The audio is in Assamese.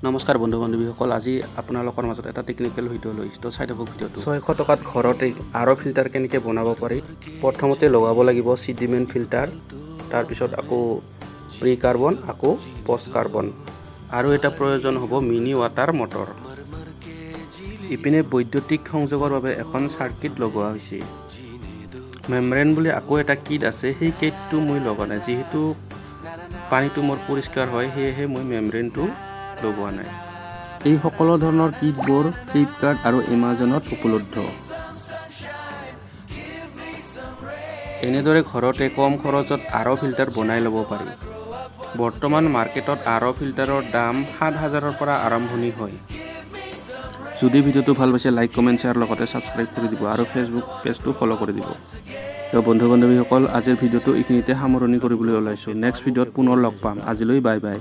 নমস্কাৰ বন্ধু বান্ধৱীসকল, আজি আপোনালোকৰ মাজত এটা টেকনিকেল ভিডিঅ' লৈছোঁ। তো চাই থাকক ভিডিঅ'টো। 600 টকাত ঘৰতে আৰ ফিল্টাৰ কেনেকৈ বনাব পাৰি। প্ৰথমতে লগাব লাগিব চিডিমেণ্ট ফিল্টাৰ, তাৰপিছত আকৌ প্ৰি কাৰ্বন, আকৌ পষ্ট কাৰ্বন, আৰু এটা প্ৰয়োজন হ'ব মিনি ৱাটাৰ মটৰ। ইপিনে বৈদ্যুতিক সংযোগৰ বাবে এখন চাৰ্কিট লগোৱা হৈছে। মেমব্ৰেন বুলি আকৌ এটা কিট আছে, সেই কিটটো মই লগোৱা নাই, যিহেতু পানীটো মোৰ পৰিষ্কাৰ হয়, সেয়েহে মই মেমব্ৰেনটো লগোৱা নাই। এই সকলো ধৰণৰ কিটবোৰ ফ্লিপকাৰ্ট আৰু এমাজনত উপলব্ধ। এনেদৰে ঘৰতে কম খৰচত আৰ ফিল্টাৰ বনাই ল'ব পাৰি। বৰ্তমান মাৰ্কেটত আৰ ফিল্টাৰৰ দাম 7,000ৰ পৰা আৰম্ভণি হয়। যদি ভিডিঅ'টো ভাল পাইছে লাইক, কমেণ্ট, শ্বেয়াৰ লগতে ছাবস্ক্ৰাইব কৰি দিব আৰু ফেচবুক পেজটো ফ'ল' কৰি দিব। তো বন্ধু বান্ধৱীসকল, আজিৰ ভিডিঅ'টো এইখিনিতে সামৰণি কৰিবলৈ ওলাইছোঁ। নেক্সট ভিডিঅ'ত পুনৰ লগ পাম। আজিলৈ বাই বাই।